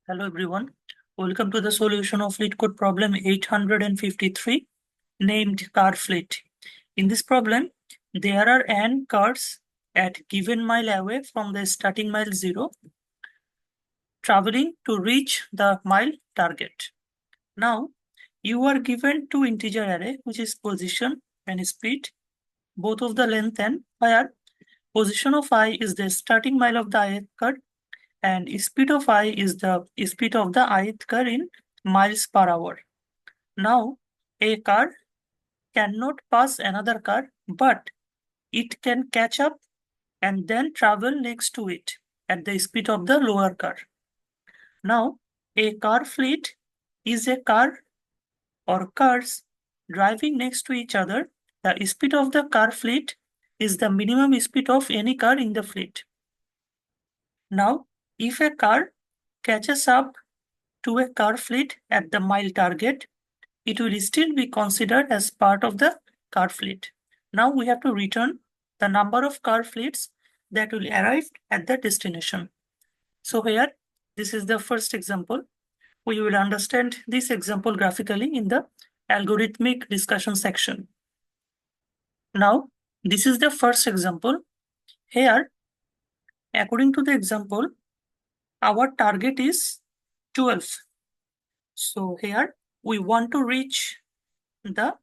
Hello everyone. Welcome to the solution of LeetCode problem 853 named car fleet. In this problem, there are n cars at given mile away from the starting mile 0 traveling to reach the mile target. Now, you are given two integer array which is position and speed, both of the length and where position of I is the starting mile of the ith car and speed of I is the speed of the ith car in miles per hour. Now, a car cannot pass another car, but it can catch up and then travel next to it at the speed of the lower car. Now, a car fleet is a car or cars driving next to each other. The speed of the car fleet is the minimum speed of any car in the fleet. Now, if a car catches up to a car fleet at the mile target, it will still be considered as part of the car fleet. Now we have to return the number of car fleets that will arrive at the destination. So here, this is the first example. We will understand this example graphically in the algorithmic discussion section. Now, this is the first example. Here, according to the example, our target is 12. So here, we want to reach the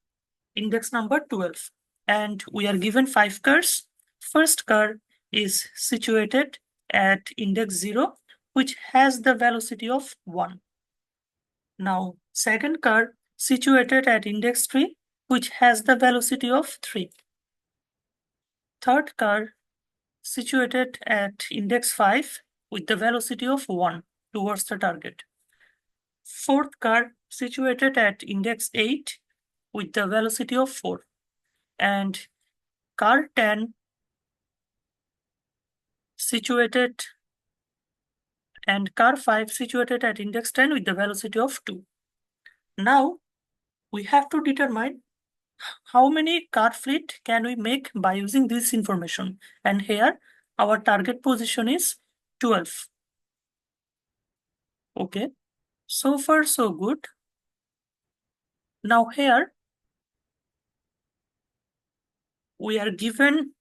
index number 12 and we are given 5 cars. First car is situated at index 0 which has the velocity of 1. Now second car situated at index 3 which has the velocity of 3. Third car situated at index 5 with the velocity of 1 towards the target. Fourth car situated at index 8 with the velocity of 4. And car 10 situated and car 5 situated at index 10 with the velocity of 2. Now we have to determine how many car fleet can we make by using this information, and here our target position is 12. Okay, so far so good. Now here we are given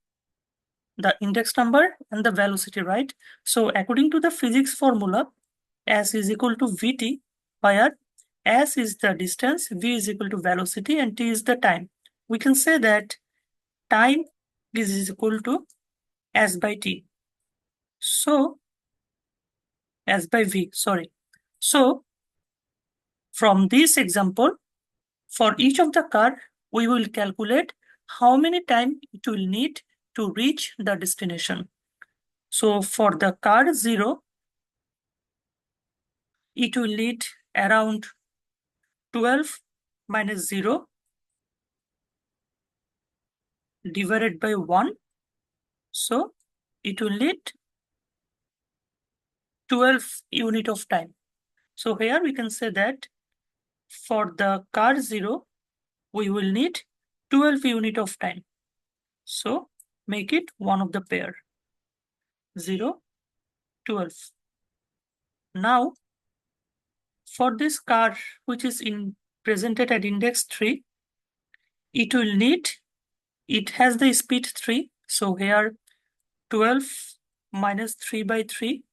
the index number and the velocity, right? So according to the physics formula, S is equal to Vt, where S is the distance, V is equal to velocity, and T is the time. We can say that time is equal to S by T. So, S by V, sorry. So, from this example, for each of the car, we will calculate how many time it will need to reach the destination. So, for the car 0, it will need around 12 minus 0 divided by 1. So it will need 12 unit of time. So here we can say that for the car 0, we will need 12 unit of time. So make it one of the pair. 0, 12. Now for this car which is presented at index 3, it will need, it has the speed 3. So here 12 minus 3 by 3,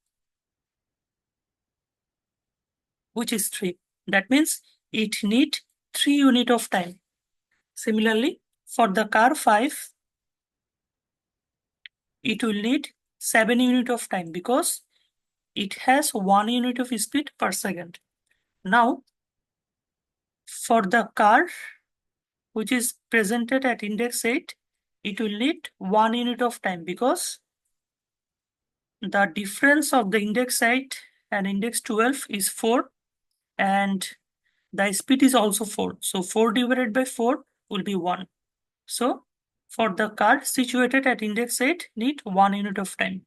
which is 3. That means it need 3 unit of time. Similarly, for the car 5, it will need 7 unit of time because it has 1 unit of speed per second. Now, for the car which is presented at index 8, it will need 1 unit of time because the difference of the index 8 and index 12 is 4 and the speed is also 4. So 4 divided by 4 will be 1. So for the car situated at index 8 need 1 unit of time.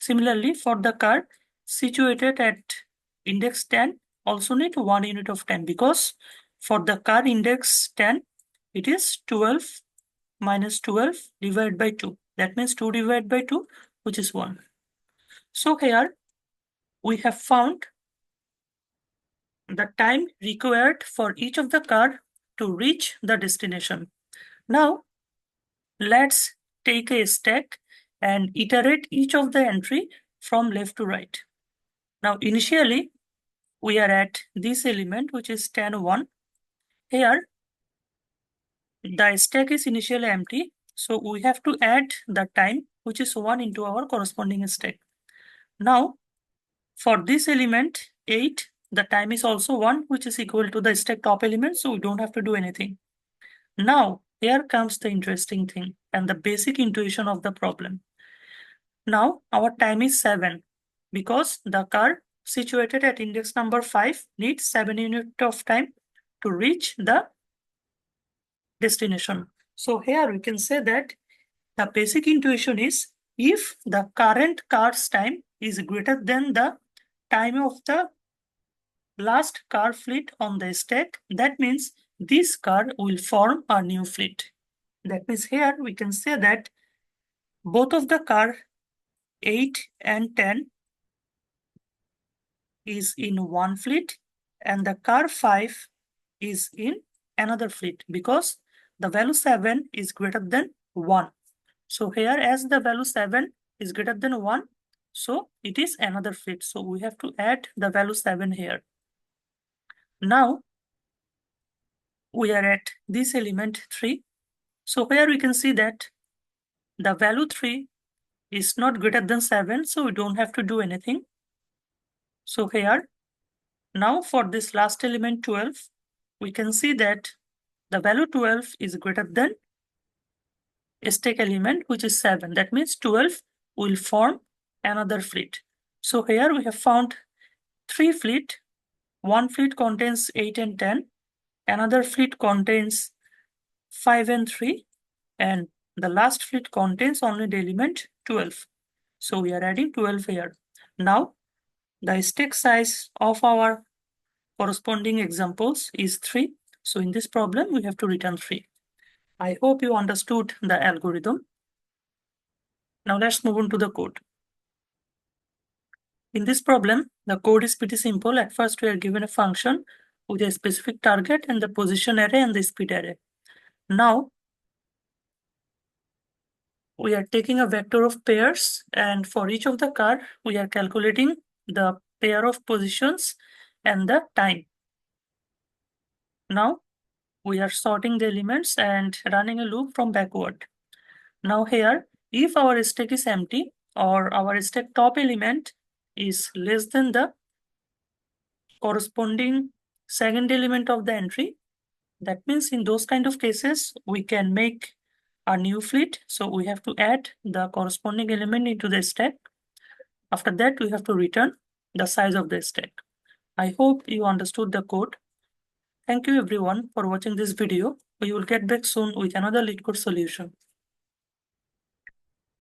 Similarly, for the car situated at index 10 also need 1 unit of time because for the car index 10, it is 12 minus 12 divided by 2. That means 2 divided by 2, which is 1. So here we have found the time required for each of the car to reach the destination. Now, let's take a stack and iterate each of the entry from left to right. Now, initially, we are at this element, which is 10, 1. Here, the stack is initially empty, so we have to add the time, which is 1, into our corresponding stack. Now, for this element 8, the time is also 1, which is equal to the stack top element, so we don't have to do anything. Now, here comes the interesting thing and the basic intuition of the problem. Now, our time is 7 because the car situated at index number 5 needs 7 units of time to reach the destination. So here we can say that the basic intuition is if the current car's time is greater than the time of the last car fleet on the stack, that means this car will form a new fleet. That means here we can say that both of the car 8 and 10 is in one fleet and the car 5 is in another fleet because the value 7 is greater than 1. So here as the value 7 is greater than 1, so it is another fleet. So we have to add the value 7 here. Now we are at this element 3. So here we can see that the value 3 is not greater than 7, so we don't have to do anything. So here, now for this last element 12, we can see that the value 12 is greater than a stack element, which is 7. That means 12 will form another fleet. So here we have found 3 fleet. One fleet contains 8 and 10. Another fleet contains 5 and 3. And the last fleet contains only the element 12. So we are adding 12 here. Now, the stack size of our corresponding examples is 3. So in this problem, we have to return 3. I hope you understood the algorithm. Now let's move on to the code. In this problem, the code is pretty simple. At first, we are given a function with a specific target and the position array and the speed array. Now, we are taking a vector of pairs, and for each of the car, we are calculating the pair of positions and the time. Now, we are sorting the elements and running a loop from backward. Now here, if our stack is empty or our stack top element is less than the corresponding second element of the entry, that means in those kind of cases, we can make a new fleet. So we have to add the corresponding element into the stack. After that, we have to return the size of the stack. I hope you understood the code. Thank you everyone for watching this video. We will get back soon with another LeetCode solution.